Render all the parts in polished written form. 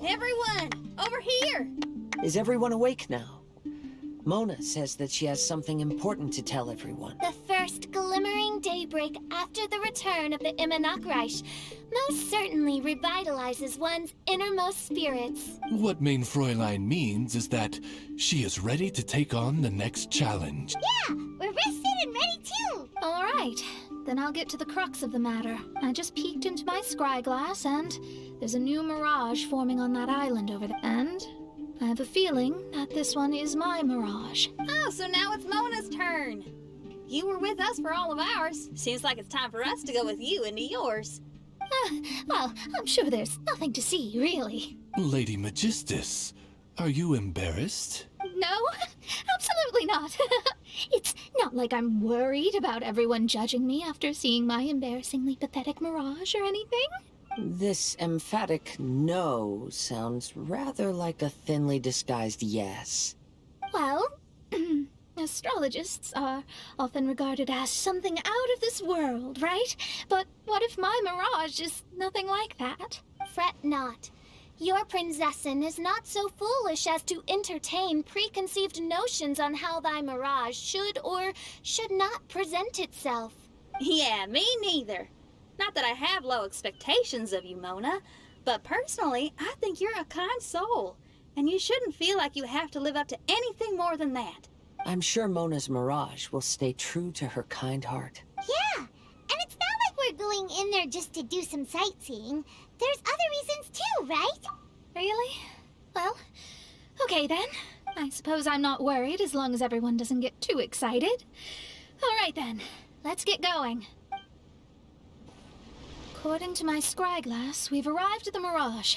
Everyone, over here! Is everyone awake now? Mona says that she has something important to tell everyone. The first glimmering daybreak after the return of the Immanakreich most certainly revitalizes one's innermost spirits. What Main Fräulein means is that she is ready to take on the next challenge. Yeah, we're rested and ready too! Alright, then I'll get to the crux of the matter. I just peeked into my scryglass and there's a new mirage forming on that island over there. And I have a feeling that this one is my mirage. Oh, so now it's Mona's turn. You were with us for all of ours. Seems like it's time for us to go with you into yours. Well, I'm sure there's nothing to see, really. Lady Magistus, are you embarrassed? No, absolutely not. It's not like I'm worried about everyone judging me after seeing my embarrassingly pathetic mirage or anything. This emphatic no sounds rather like a thinly disguised yes. Well, astrologists are often regarded as something out of this world, right? But what if my mirage is nothing like that? Fret not. Your Prinzessin is not so foolish as to entertain preconceived notions on how thy mirage should or should not present itself. Yeah, me neither. Not that I have low expectations of you, Mona, but personally, I think you're a kind soul, and you shouldn't feel like you have to live up to anything more than that. I'm sure Mona's mirage will stay true to her kind heart. Yeah, and it's not like we're going in there just to do some sightseeing. There's other reasons too, right? Really? Well, okay then. I suppose I'm not worried as long as everyone doesn't get too excited. Alright then, let's get going. According to my scryglass, we've arrived at the mirage.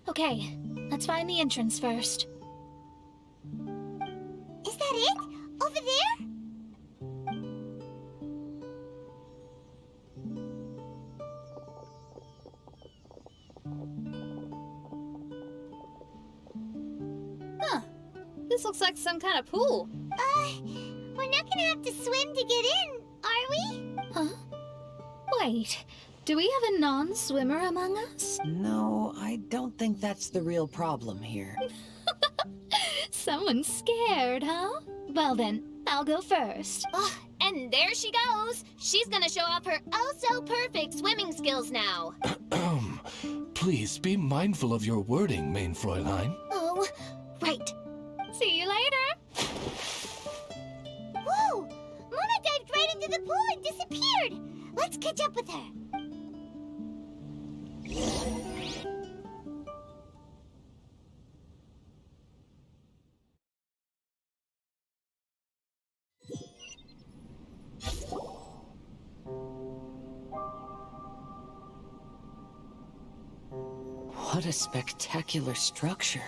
Okay, let's find the entrance first. Is that it? Over there? Huh. This looks like some kind of pool. We're not gonna have to swim to get in, are we? Huh? Wait, do we have a non-swimmer among us? No, I don't think that's the real problem here. Someone's scared, huh? Well then, I'll go first. Oh, and there she goes. She's gonna show off her oh-so-perfect swimming skills now. Please be mindful of your wording, Main Fräulein. Oh, right. See you later. Whoa! Mona dived right into the pool and disappeared. Let's catch up with her. What a spectacular structure.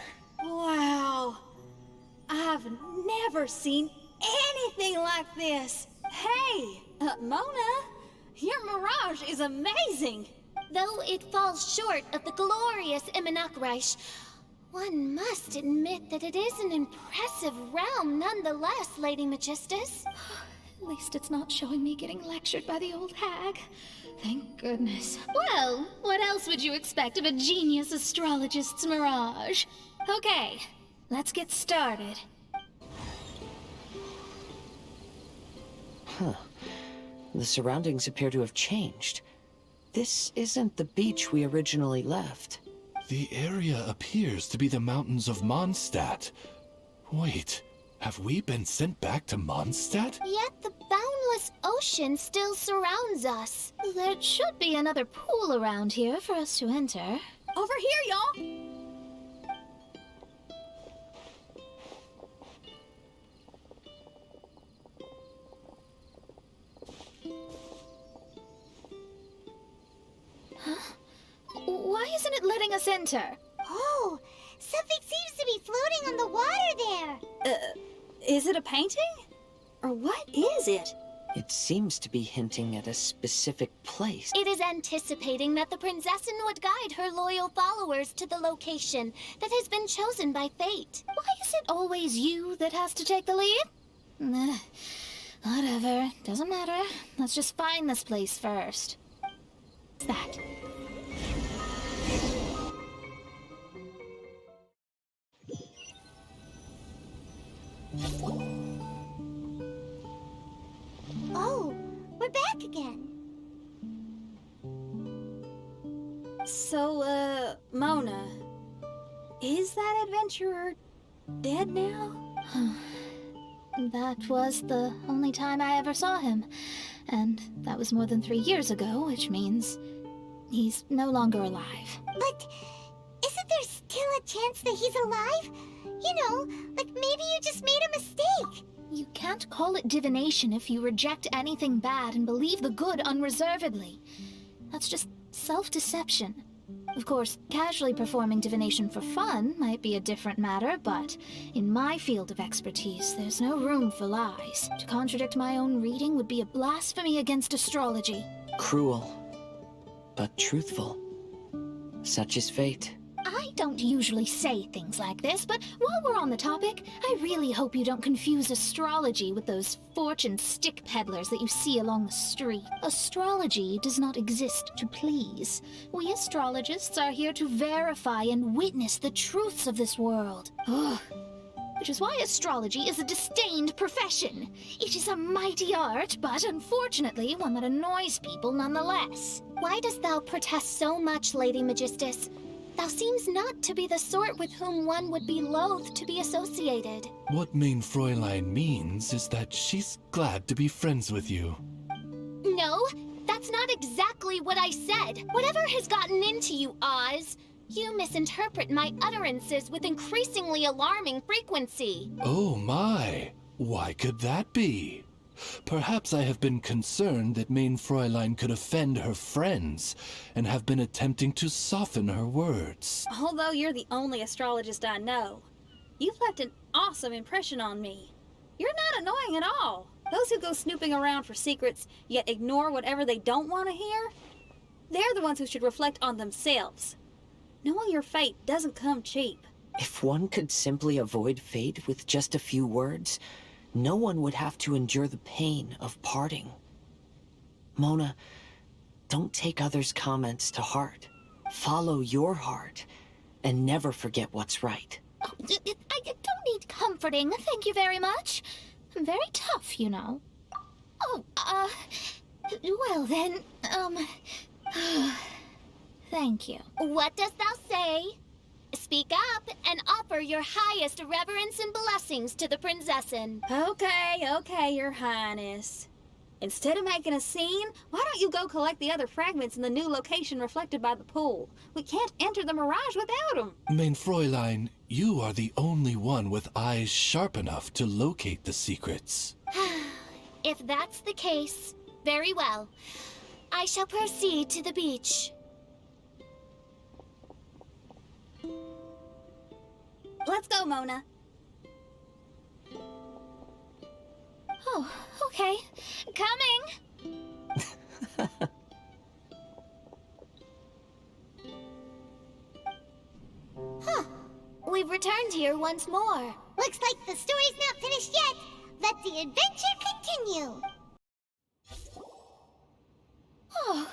Wow. I've never seen anything like this. Hey, Mona, your mirage is amazing. Though it falls short of the glorious Immanakreich, one must admit that it is an impressive realm nonetheless, Lady Magistus. At least it's not showing me getting lectured by the old hag. Thank goodness. Well, what else would you expect of a genius astrologist's mirage? Okay, let's get started. Huh. The surroundings appear to have changed. This isn't the beach we originally left. The area appears to be the mountains of Mondstadt. Wait, have we been sent back to Mondstadt? Yet the boundless ocean still surrounds us. There should be another pool around here for us to enter. Over here, y'all. Why isn't it letting us enter? Oh, something seems to be floating on the water there. Is it a painting? Or what is it? It seems to be hinting at a specific place. It is anticipating that the Prinzessin would guide her loyal followers to the location that has been chosen by fate. Why is it always you that has to take the lead? Whatever, doesn't matter. Let's just find this place first. What's that? So, Mona, is that adventurer dead now? That was the only time I ever saw him, and that was more than 3 years ago, which means he's no longer alive. But isn't there still a chance that he's alive? You know, like maybe you just made a mistake. You can't call it divination if you reject anything bad and believe the good unreservedly. That's just self-deception. Of course, casually performing divination for fun might be a different matter, but in my field of expertise, there's no room for lies. To contradict my own reading would be a blasphemy against astrology. Cruel, but truthful. Such is fate. I don't usually say things like this, but while we're on the topic, I really hope you don't confuse astrology with those fortune stick peddlers that you see along the street. Astrology does not exist to please. We astrologists are here to verify and witness the truths of this world. Ugh. Which is why astrology is a disdained profession. It is a mighty art, but unfortunately one that annoys people nonetheless. Why dost thou protest so much, Lady Magistus? Thou seems not to be the sort with whom one would be loath to be associated. What Mein Fräulein means is that she's glad to be friends with you. No, that's not exactly what I said. Whatever has gotten into you, Oz, you misinterpret my utterances with increasingly alarming frequency. Oh my! Why could that be? Perhaps I have been concerned that Mein Fräulein could offend her friends, and have been attempting to soften her words. Although you're the only astrologist I know, you've left an awesome impression on me. You're not annoying at all. Those who go snooping around for secrets, yet ignore whatever they don't want to hear, they're the ones who should reflect on themselves. Knowing your fate doesn't come cheap. If one could simply avoid fate with just a few words, no one would have to endure the pain of parting. Mona, don't take others' comments to heart. Follow your heart, and never forget what's right. Oh, I don't need comforting, thank you very much. I'm very tough, you know. Oh, well then, thank you. What dost thou say? Speak up and offer your highest reverence and blessings to the Prinzessin. Okay, Your Highness. Instead of making a scene, why don't you go collect the other fragments in the new location reflected by the pool? We can't enter the mirage without them. Mein Fräulein, you are the only one with eyes sharp enough to locate the secrets. If that's the case, very well. I shall proceed to the beach. Let's go, Mona. Oh, okay. Coming! Huh. We've returned here once more. Looks like the story's not finished yet. Let the adventure continue. Oh,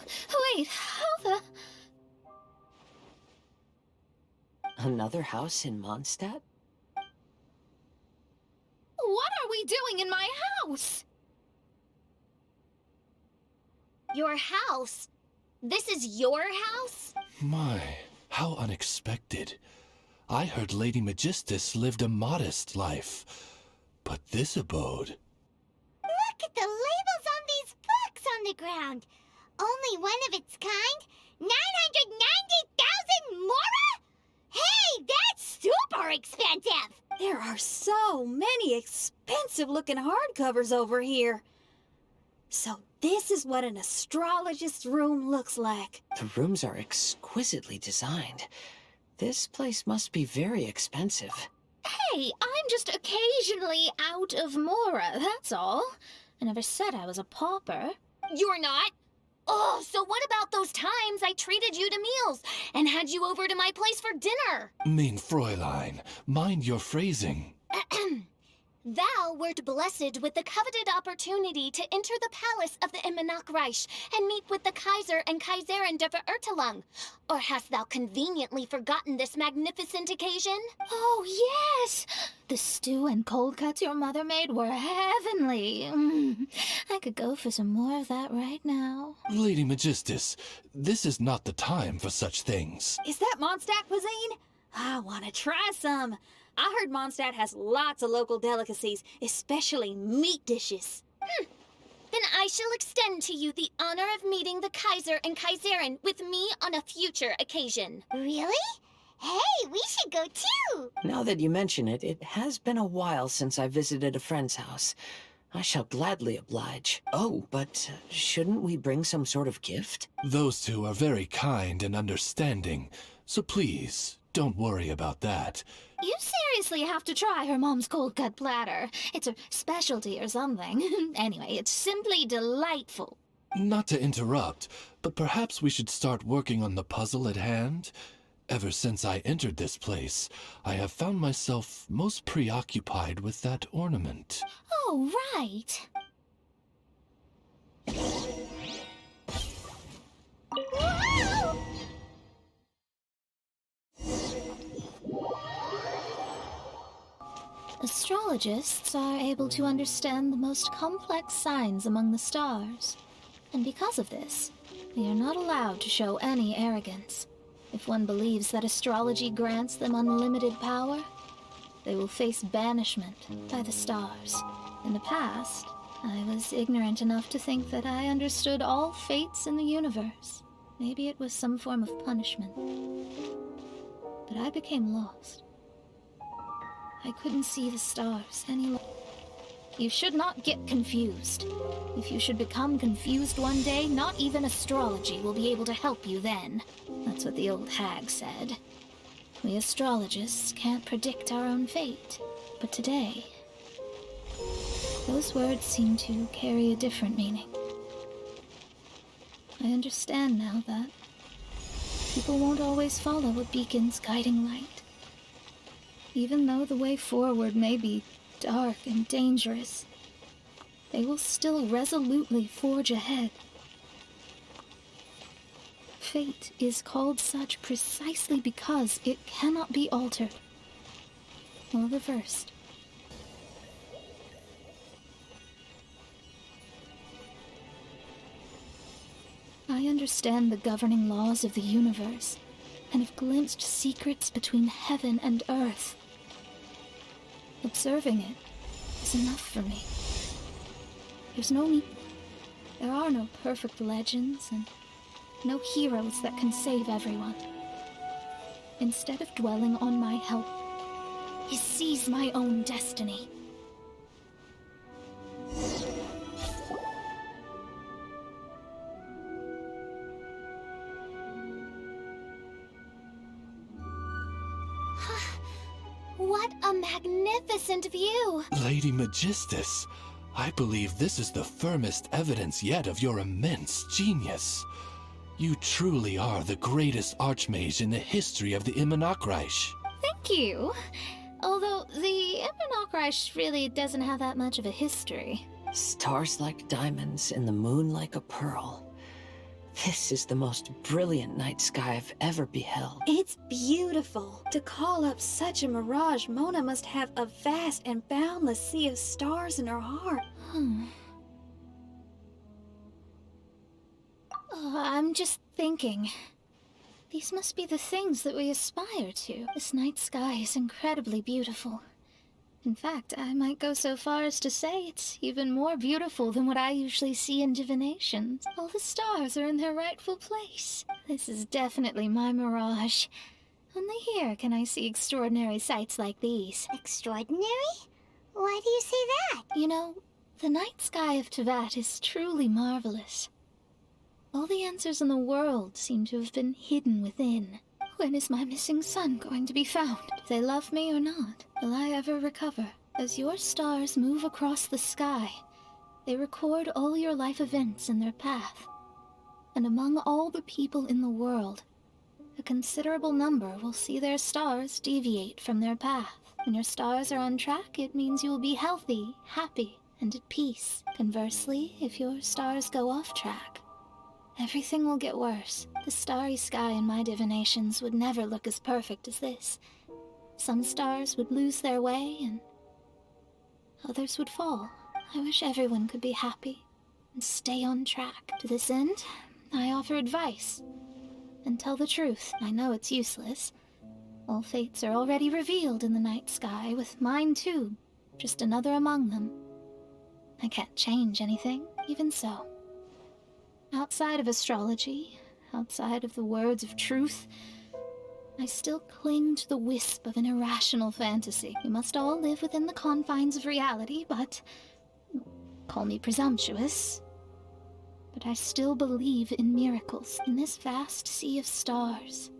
wait, how the... Another house in Mondstadt? What are we doing in my house? Your house? This is your house? My, how unexpected. I heard Lady Magistus lived a modest life, but this abode... Look at the labels on these books on the ground. Only one of its kind? 990,000 mora? Hey, that's super expensive! There are so many expensive-looking hardcovers over here. So this is what an astrologist's room looks like. The rooms are exquisitely designed. This place must be very expensive. Hey, I'm just occasionally out of mora, that's all. I never said I was a pauper. You're not? Oh, so what about those times I treated you to meals and had you over to my place for dinner? Mein Fräulein, mind your phrasing. Thou wert blessed with the coveted opportunity to enter the palace of the Immenachreich and meet with the Kaiser and Kaiserin der Verurteilung. Or hast thou conveniently forgotten this magnificent occasion? Oh, yes! The stew and cold cuts your mother made were heavenly. I could go for some more of that right now. Lady Magistus, this is not the time for such things. Is that Mondstadt cuisine? I want to try some. I heard Mondstadt has lots of local delicacies, especially meat dishes. Then I shall extend to you the honor of meeting the Kaiser and Kaiserin with me on a future occasion. Really? Hey, we should go too! Now that you mention it, it has been a while since I visited a friend's house. I shall gladly oblige. Oh, but shouldn't we bring some sort of gift? Those two are very kind and understanding, so please, don't worry about that. You seriously have to try her mom's cold cut platter. It's her specialty or something. Anyway, it's simply delightful. Not to interrupt, but perhaps we should start working on the puzzle at hand? Ever since I entered this place, I have found myself most preoccupied with that ornament. Oh, right. Astrologists are able to understand the most complex signs among the stars. And because of this, they are not allowed to show any arrogance. If one believes that astrology grants them unlimited power, they will face banishment by the stars. In the past, I was ignorant enough to think that I understood all fates in the universe. Maybe it was some form of punishment. But I became lost. I couldn't see the stars any longer. You should not get confused. If you should become confused one day, not even astrology will be able to help you then. That's what the old hag said. We astrologists can't predict our own fate. But today, those words seem to carry a different meaning. I understand now that people won't always follow a beacon's guiding light. Even though the way forward may be dark and dangerous, they will still resolutely forge ahead. Fate is called such precisely because it cannot be altered or reversed. I understand the governing laws of the universe and have glimpsed secrets between heaven and earth. Observing it is enough for me. There are no perfect legends and no heroes that can save everyone. Instead of dwelling on my help, I seize my own destiny. What a magnificent view! Lady Magistus, I believe this is the firmest evidence yet of your immense genius. You truly are the greatest archmage in the history of the Immenachreich. Thank you. Although the Immenachreich really doesn't have that much of a history. Stars like diamonds and the moon like a pearl. This is the most brilliant night sky I've ever beheld. It's beautiful. To call up such a mirage, Mona must have a vast and boundless sea of stars in her heart. I'm just thinking. These must be the things that we aspire to. This night sky is incredibly beautiful. In fact, I might go so far as to say it's even more beautiful than what I usually see in divinations. All the stars are in their rightful place. This is definitely my mirage. Only here can I see extraordinary sights like these. Extraordinary? Why do you say that? You know, the night sky of Tevat is truly marvelous. All the answers in the world seem to have been hidden within. When is my missing son going to be found? Do they love me or not? Will I ever recover? As your stars move across the sky, they record all your life events in their path. And among all the people in the world, a considerable number will see their stars deviate from their path. When your stars are on track, it means you will be healthy, happy, and at peace. Conversely, if your stars go off track, everything will get worse. The starry sky in my divinations would never look as perfect as this. Some stars would lose their way, and others would fall. I wish everyone could be happy and stay on track. To this end, I offer advice and tell the truth. I know it's useless. All fates are already revealed in the night sky, with mine too, just another among them. I can't change anything, even so. Outside of astrology, outside of the words of truth, I still cling to the wisp of an irrational fantasy. We must all live within the confines of reality, but call me presumptuous. But I still believe in miracles. In this vast sea of stars,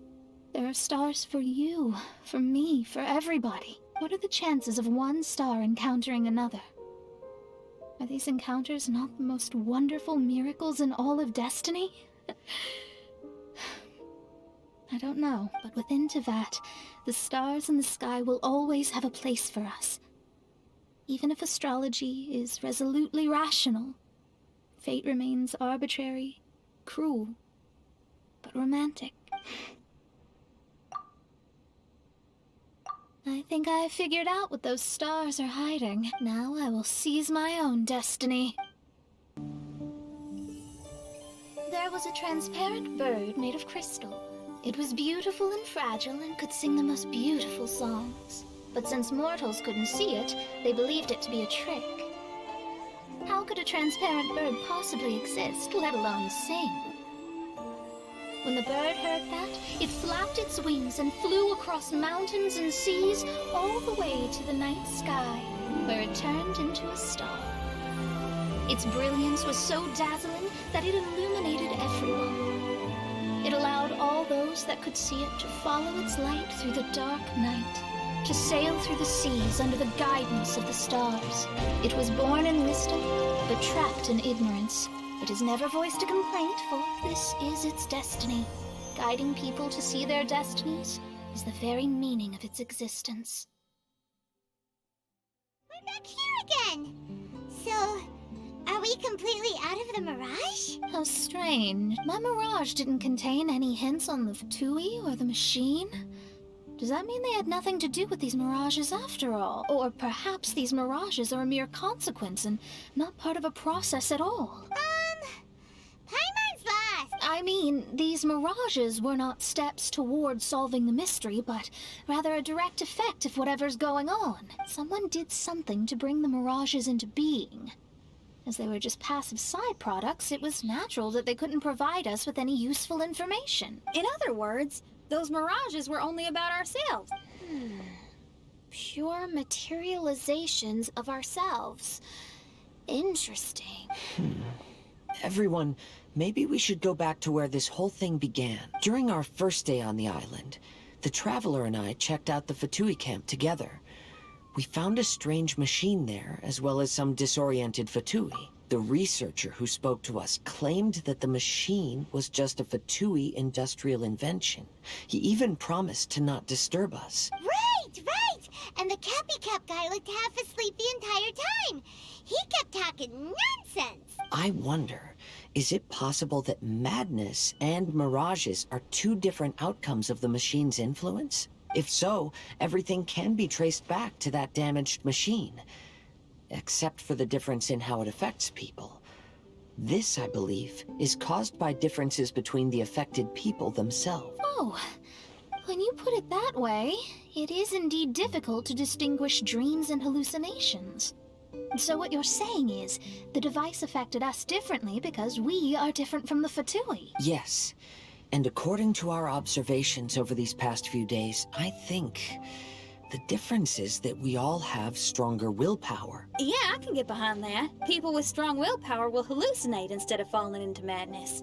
there are stars for you, for me, for everybody. What are the chances of one star encountering another? Are these encounters not the most wonderful miracles in all of destiny? I don't know, but within Tevat, the stars in the sky will always have a place for us. Even if astrology is resolutely rational, fate remains arbitrary, cruel, but romantic. I think I figured out what those stars are hiding. Now I will seize my own destiny. There was a transparent bird made of crystal. It was beautiful and fragile and could sing the most beautiful songs. But since mortals couldn't see it, they believed it to be a trick. How could a transparent bird possibly exist, let alone sing? When the bird heard that, it flapped its wings and flew across mountains and seas all the way to the night sky, where it turned into a star. Its brilliance was so dazzling that it illuminated everyone. It allowed all those that could see it to follow its light through the dark night, to sail through the seas under the guidance of the stars. It was born in wisdom, but trapped in ignorance. It has never voiced a complaint, for this is its destiny. Guiding people to see their destinies is the very meaning of its existence. We're back here again! So, are we completely out of the mirage? How strange. My mirage didn't contain any hints on the Fatui or the machine. Does that mean they had nothing to do with these mirages after all? Or perhaps these mirages are a mere consequence and not part of a process at all? Paimon's lost! I mean, these mirages were not steps toward solving the mystery, but rather a direct effect of whatever's going on. Someone did something to bring the mirages into being. As they were just passive side products, it was natural that they couldn't provide us with any useful information. In other words, those mirages were only about ourselves. Pure materializations of ourselves. Interesting. Everyone, maybe we should go back to where this whole thing began. During our first day on the island, the Traveler and I checked out the Fatui camp together. We found a strange machine there, as well as some disoriented Fatui. The researcher who spoke to us claimed that the machine was just a Fatui industrial invention. He even promised to not disturb us. Right! And the Cappy Cap guy looked half asleep the entire time. He kept talking nonsense. I wonder, is it possible that madness and mirages are two different outcomes of the machine's influence? If so, everything can be traced back to that damaged machine. Except for the difference in how it affects people. This, I believe, is caused by differences between the affected people themselves. Oh, when you put it that way, it is indeed difficult to distinguish dreams and hallucinations. So what you're saying is, the device affected us differently because we are different from the Fatui. Yes, and according to our observations over these past few days, I think the difference is that we all have stronger willpower. Yeah, I can get behind that. People with strong willpower will hallucinate instead of falling into madness.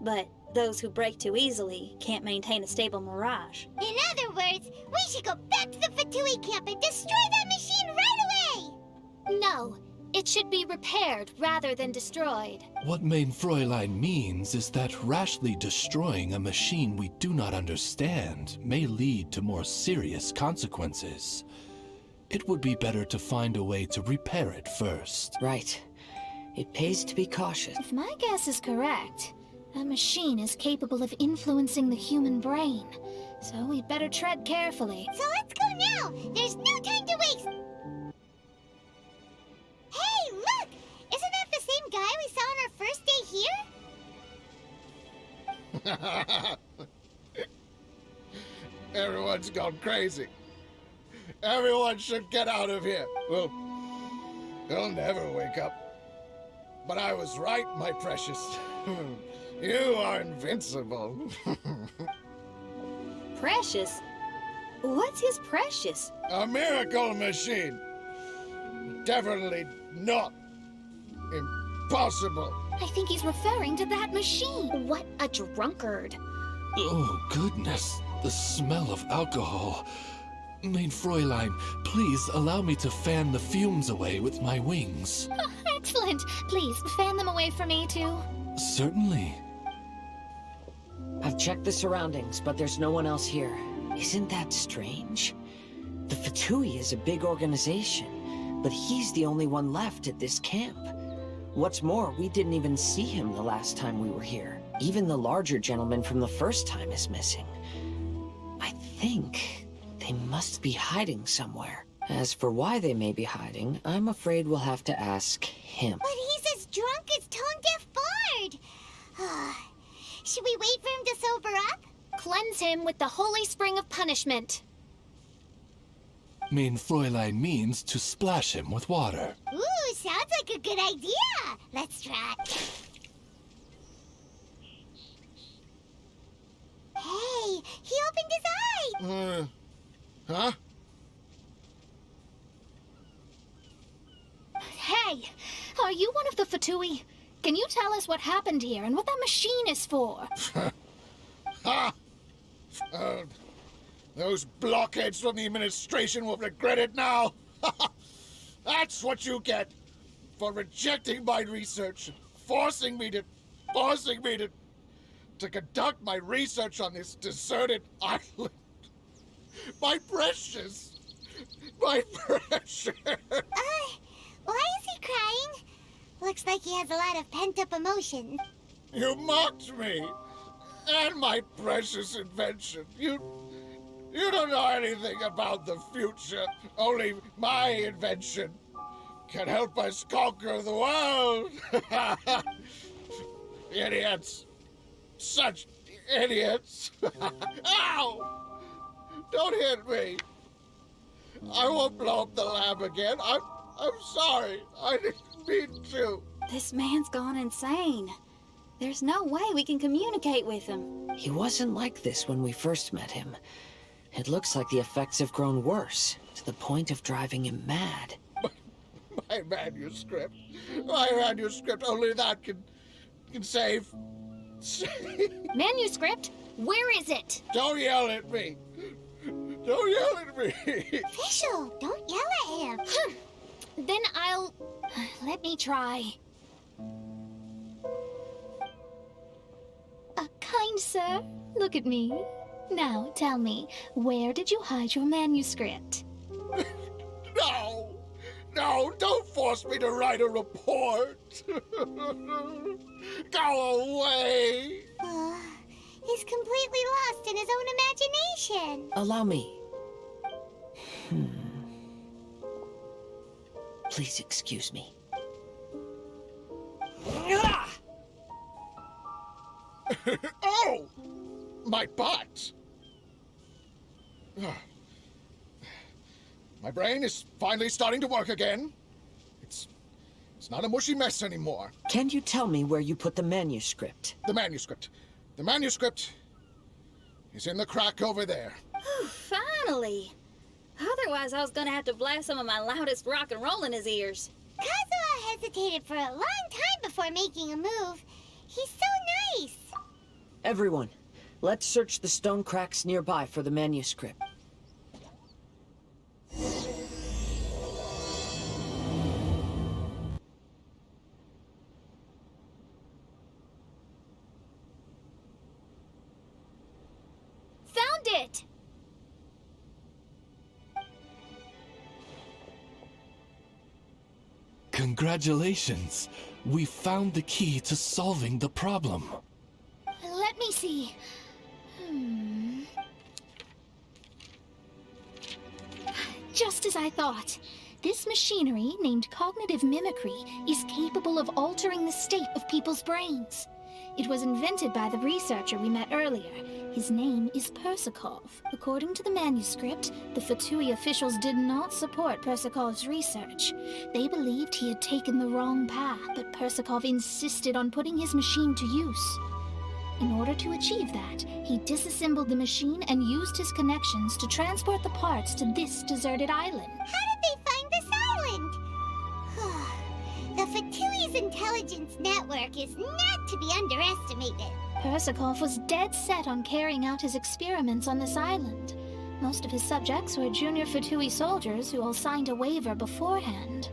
But those who break too easily can't maintain a stable mirage. In other words, we should go back to the Fatui camp and destroy that machine right away! No, it should be repaired rather than destroyed. What Main Fräulein means is that rashly destroying a machine we do not understand may lead to more serious consequences. it would be better to find a way to repair it first. Right. It pays to be cautious. If my guess is correct, that machine is capable of influencing the human brain. So we'd better tread carefully. So let's go now! There's no time to waste! Hey, look! Isn't that the same guy we saw on our first day here? Everyone's gone crazy. Everyone should get out of here. Well, they'll never wake up. But I was right, my precious. You are invincible. Precious? What's his precious? A miracle machine. Definitely not impossible. I think he's referring to that machine. What a drunkard. Oh, goodness. The smell of alcohol. Mein Fräulein, please allow me to fan the fumes away with my wings. Oh, excellent. Please, fan them away for me, too. Certainly. I've checked the surroundings, but there's no one else here. Isn't that strange? The Fatui is a big organization, but he's the only one left at this camp. What's more, we didn't even see him the last time we were here. Even the larger gentleman from the first time is missing. I think they must be hiding somewhere. As for why they may be hiding, I'm afraid we'll have to ask him. But he's as drunk as Tone-Deaf Bard! Should we wait for him to sober up? Cleanse him with the holy spring of punishment. Mein Fräulein means to splash him with water. Ooh, sounds like a good idea! Let's try. Hey, he opened his eyes! Huh? Hey, are you one of the Fatui? Can you tell us what happened here and what that machine is for? Ha! Those blockheads from the administration will regret it now. That's what you get for rejecting my research, and forcing me to conduct my research on this deserted island. My precious, my precious. Why is he crying? Looks like he has a lot of pent-up emotion. You mocked me and my precious invention. You don't know anything about the future. Only my invention can help us conquer the world. Idiots. Such idiots. Ow! Don't hit me. I won't blow up the lab again. I'm sorry. I didn't mean to. This man's gone insane. There's no way we can communicate with him. He wasn't like this when we first met him. It looks like the effects have grown worse, to the point of driving him mad. My manuscript. My manuscript. Only that can save. Manuscript? Where is it? Don't yell at me. Don't yell at me. Official, don't yell at him. Then I'll... Let me try. Kind sir, look at me. Now tell me, where did you hide your manuscript? No, don't force me to write a report. Go away. He's completely lost in his own imagination. Allow me. Please excuse me. Oh, my butt. My brain is finally starting to work again. It's not a mushy mess anymore. Can you tell me where you put the manuscript? The manuscript is in the crack over there. Finally! Otherwise, I was gonna have to blast some of my loudest rock and roll in his ears. Kazuha hesitated for a long time before making a move. He's so nice. Everyone, let's search the stone cracks nearby for the manuscript. Found it! Congratulations! We found the key to solving the problem. Let me see. Just as I thought. This machinery, named cognitive mimicry, is capable of altering the state of people's brains. It was invented by the researcher we met earlier. His name is Persakov. According to the manuscript, the Fatui officials did not support Persakov's research. They believed he had taken the wrong path, but Persakov insisted on putting his machine to use. In order to achieve that, he disassembled the machine and used his connections to transport the parts to this deserted island. How did they find this island? The Fatui's intelligence network is not to be underestimated. Persakov was dead set on carrying out his experiments on this island. Most of his subjects were junior Fatui soldiers who all signed a waiver beforehand.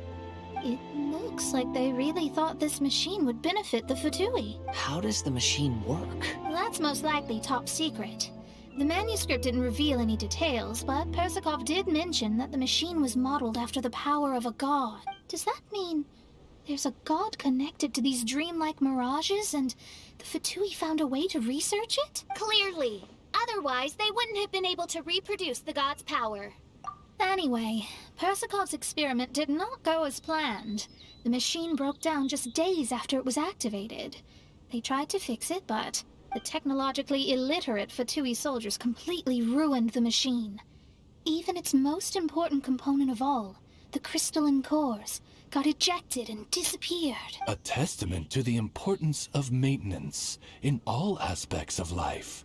It looks like they really thought this machine would benefit the Fatui. How does the machine work? That's most likely top secret. The manuscript didn't reveal any details, but Persakov did mention that the machine was modeled after the power of a god. Does that mean there's a god connected to these dreamlike mirages, and the Fatui found a way to research it? Clearly. Otherwise, they wouldn't have been able to reproduce the god's power. Anyway, Persakov's experiment did not go as planned. The machine broke down just days after it was activated. They tried to fix it, but the technologically illiterate Fatui soldiers completely ruined the machine. Even its most important component of all, the crystalline cores, got ejected and disappeared. A testament to the importance of maintenance in all aspects of life.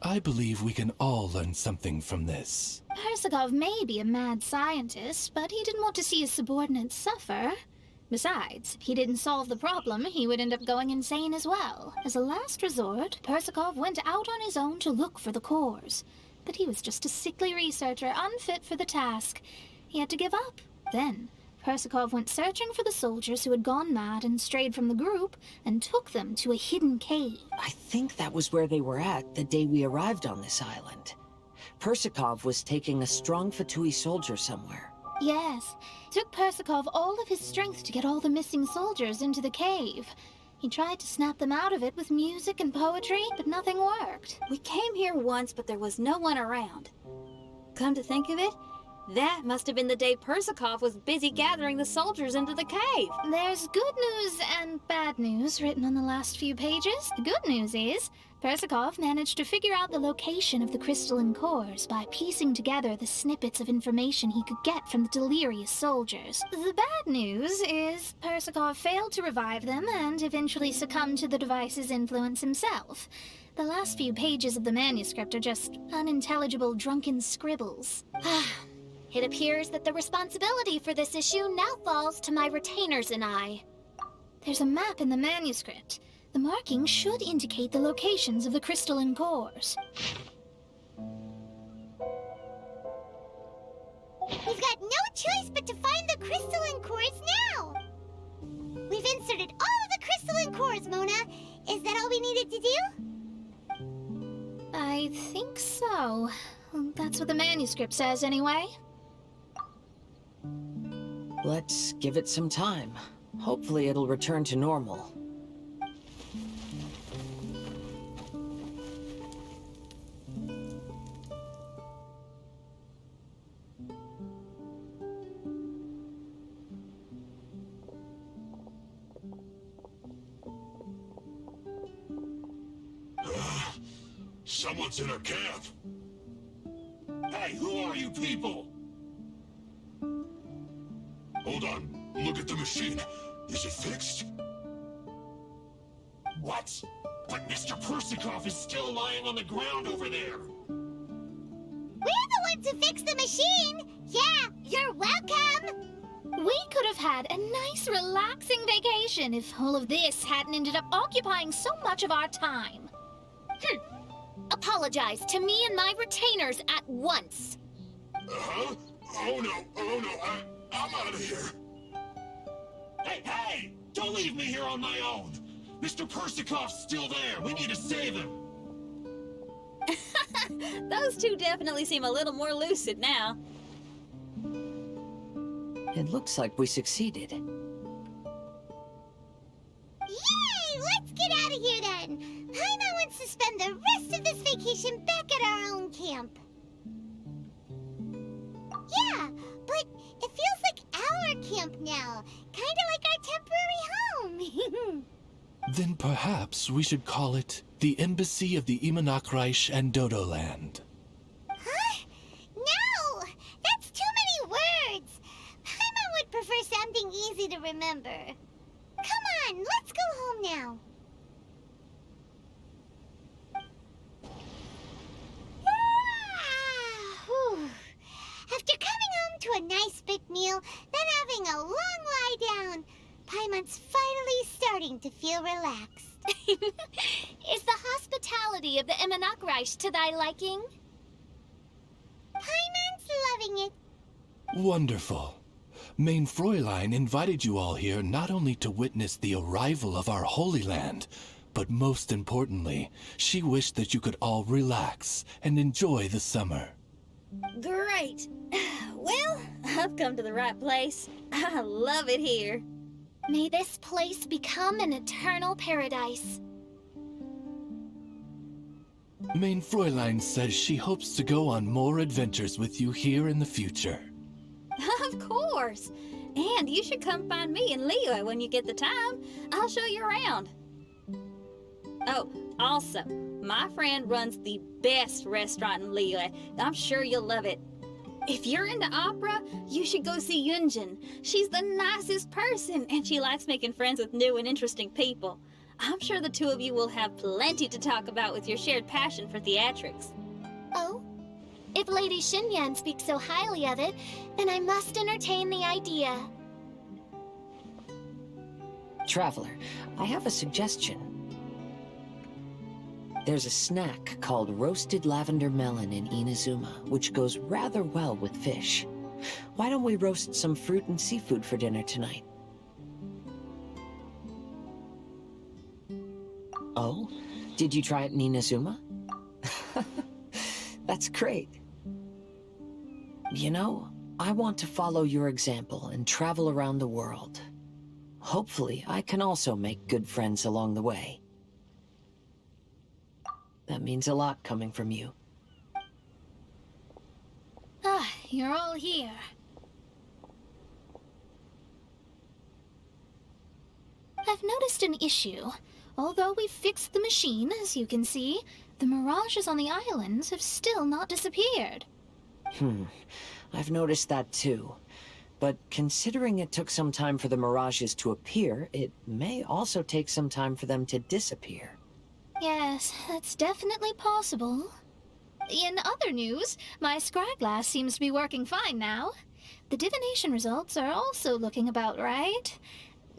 I believe we can all learn something from this. Persakov may be a mad scientist, but he didn't want to see his subordinates suffer. Besides, if he didn't solve the problem, he would end up going insane as well. As a last resort, Persakov went out on his own to look for the cores. But he was just a sickly researcher, unfit for the task. He had to give up. Then, Persakov went searching for the soldiers who had gone mad and strayed from the group, and took them to a hidden cave. I think that was where they were at the day we arrived on this island. Persakov was taking a strong Fatui soldier somewhere. Yes, it took Persakov all of his strength to get all the missing soldiers into the cave. He tried to snap them out of it with music and poetry, but nothing worked. We came here once, but there was no one around. Come to think of it, that must have been the day Persakov was busy gathering the soldiers into the cave. There's good news and bad news written on the last few pages. The good news is, Persakov managed to figure out the location of the crystalline cores by piecing together the snippets of information he could get from the delirious soldiers. The bad news is, Persakov failed to revive them and eventually succumbed to the device's influence himself. The last few pages of the manuscript are just unintelligible drunken scribbles. It appears that the responsibility for this issue now falls to my retainers and I. There's a map in the manuscript. The markings should indicate the locations of the crystalline cores. We've got no choice but to find the crystalline cores now! We've inserted all of the crystalline cores, Mona. Is that all we needed to do? I think so. That's what the manuscript says, anyway. Let's give it some time. Hopefully it'll return to normal. Someone's in our camp. Hey, who are you people? Hold on. Look at the machine. Is it fixed? What? But Mr. Persakov is still lying on the ground over there. We're the ones who fixed the machine! Yeah, you're welcome! We could have had a nice, relaxing vacation if all of this hadn't ended up occupying so much of our time. Apologize to me and my retainers at once. Huh? Oh no, I'm out of here. Hey! Don't leave me here on my own! Mr. Persakov's still there! We need to save him! Those two definitely seem a little more lucid now. It looks like we succeeded. let's get out of here then. Paimon wants to spend the rest of this vacation back at our own camp. Yeah, but it feels like our camp now. Kinda like our temporary home. Then perhaps we should call it the Embassy of the Imanakreich and Dodoland. Huh? No! That's too many words! Paimon would prefer something easy to remember. Come on, let's go home now. Whew. After coming home to a nice big meal, then having a long lie down, Paimon's finally starting to feel relaxed. Is the hospitality of the Imanakreich to thy liking? Paimon's loving it. Wonderful. Main Fräulein invited you all here not only to witness the arrival of our Holy Land, but most importantly, she wished that you could all relax and enjoy the summer. Great. Well, I've come to the right place. I love it here. May this place become an eternal paradise. Main Fräulein says she hopes to go on more adventures with you here in the future. Of course. And you should come find me and Leo when you get the time. I'll show you around. Oh, also, my friend runs the best restaurant in Liyue. I'm sure you'll love it. If you're into opera, you should go see Yunjin. She's the nicest person, and she likes making friends with new and interesting people. I'm sure the two of you will have plenty to talk about with your shared passion for theatrics. Oh? If Lady Xinyan speaks so highly of it, then I must entertain the idea. Traveler, I have a suggestion. There's a snack called roasted lavender melon in Inazuma, which goes rather well with fish. Why don't we roast some fruit and seafood for dinner tonight? Oh? Did you try it in Inazuma? That's great. You know, I want to follow your example and travel around the world. Hopefully, I can also make good friends along the way. That means a lot coming from you. Ah, you're all here. I've noticed an issue. Although we've fixed the machine, as you can see, the mirages on the islands have still not disappeared. I've noticed that too. But considering it took some time for the mirages to appear, it may also take some time for them to disappear. Yes, that's definitely possible. In other news, my scryglass seems to be working fine now. The divination results are also looking about right.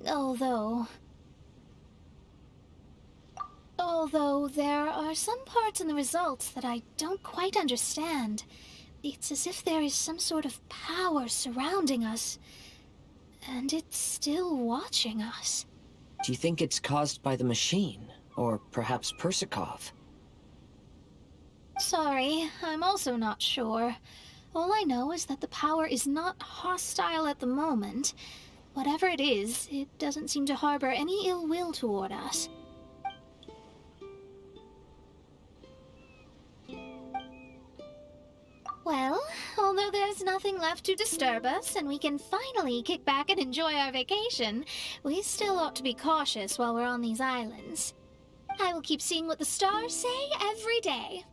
Although there are some parts in the results that I don't quite understand. It's as if there is some sort of power surrounding us, and it's still watching us. Do you think it's caused by the machine? Or perhaps Persikov? Sorry, I'm also not sure. All I know is that the power is not hostile at the moment. Whatever it is, it doesn't seem to harbor any ill will toward us. Well, although there's nothing left to disturb us and we can finally kick back and enjoy our vacation, we still ought to be cautious while we're on these islands. I will keep seeing what the stars say every day.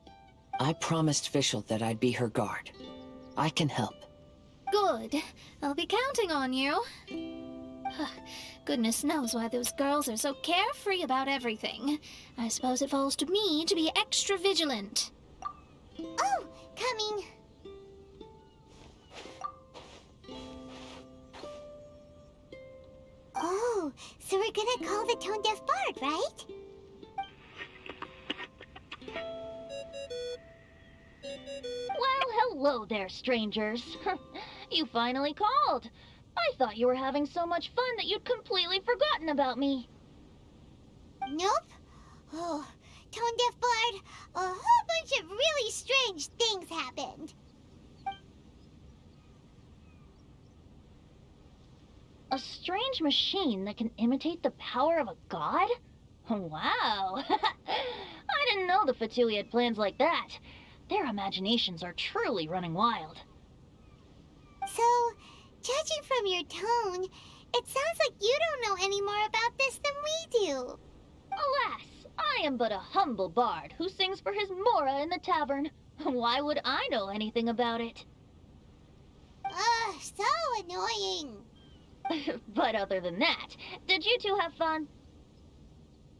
I promised Fischl that I'd be her guard. I can help. Good. I'll be counting on you. Goodness knows why those girls are so carefree about everything. I suppose it falls to me to be extra vigilant. Oh, coming. Oh, so we're gonna call the tone-deaf bard, right? Well, hello there, strangers. You finally called. I thought you were having so much fun that you'd completely forgotten about me. Nope. Oh, tone-deaf bard, a whole bunch of really strange things happened. A strange machine that can imitate the power of a god? Wow. I didn't know the Fatui had plans like that. Their imaginations are truly running wild. So, judging from your tone, it sounds like you don't know any more about this than we do. Alas, I am but a humble bard who sings for his Mora in the tavern. Why would I know anything about it? Ugh, so annoying. But other than that, did you two have fun?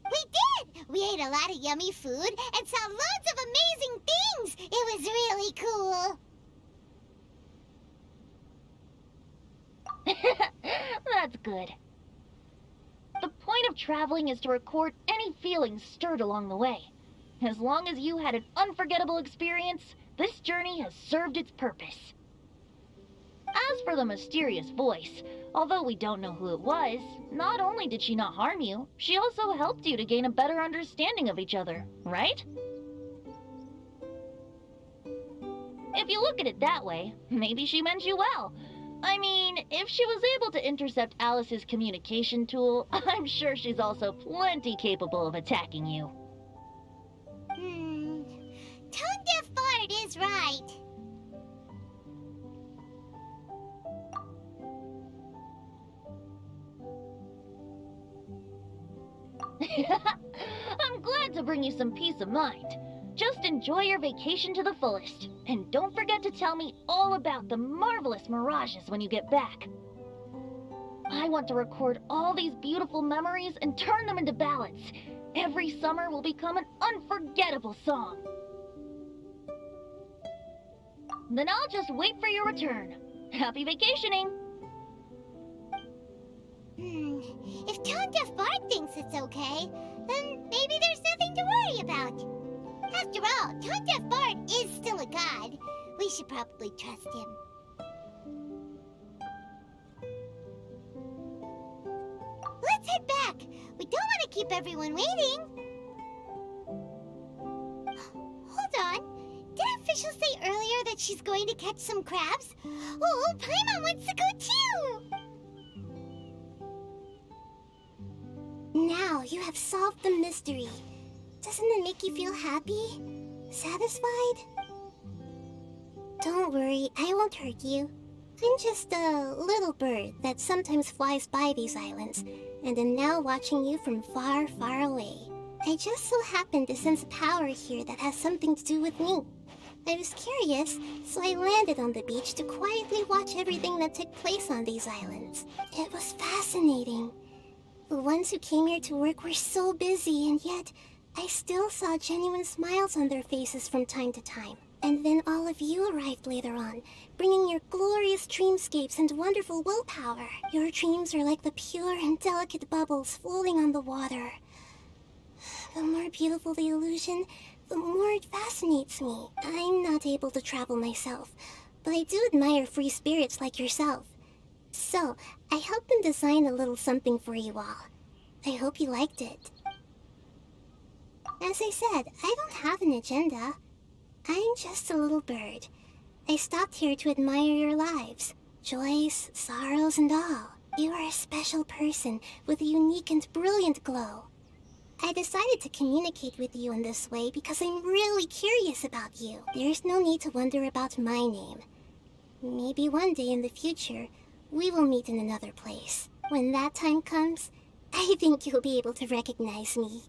We did! We ate a lot of yummy food and saw loads of amazing things! It was really cool! That's good. The point of traveling is to record any feelings stirred along the way. As long as you had an unforgettable experience, this journey has served its purpose. As for the mysterious voice, although we don't know who it was, not only did she not harm you, she also helped you to gain a better understanding of each other, right? If you look at it that way, maybe she meant you well. I mean, if she was able to intercept Alice's communication tool, I'm sure she's also plenty capable of attacking you. Tone-deaf Bard is right. I'm glad to bring you some peace of mind. Just enjoy your vacation to the fullest. And don't forget to tell me all about the marvelous mirages when you get back. I want to record all these beautiful memories and turn them into ballads. Every summer will become an unforgettable song. Then I'll just wait for your return. Happy vacationing! If Tone-deaf Bard thinks it's okay, then maybe there's nothing to worry about. After all, Tone-deaf Bard is still a god. We should probably trust him. Let's head back. We don't want to keep everyone waiting. Hold on. Did official say earlier that she's going to catch some crabs? Oh, Paimon wants to go too! Now you have solved the mystery. Doesn't it make you feel happy? Satisfied? Don't worry, I won't hurt you. I'm just a little bird that sometimes flies by these islands, and am now watching you from far, far away. I just so happened to sense a power here that has something to do with me. I was curious, so I landed on the beach to quietly watch everything that took place on these islands. It was fascinating. The ones who came here to work were so busy, and yet I still saw genuine smiles on their faces from time to time. And then all of you arrived later on, bringing your glorious dreamscapes and wonderful willpower. Your dreams are like the pure and delicate bubbles floating on the water. The more beautiful the illusion, the more it fascinates me. I'm not able to travel myself, but I do admire free spirits like yourself. So, I helped them design a little something for you all. I hope you liked it. As I said, I don't have an agenda. I'm just a little bird. I stopped here to admire your lives. Joys, sorrows, and all. You are a special person with a unique and brilliant glow. I decided to communicate with you in this way because I'm really curious about you. There's no need to wonder about my name. Maybe one day in the future, we will meet in another place. When that time comes, I think you'll be able to recognize me.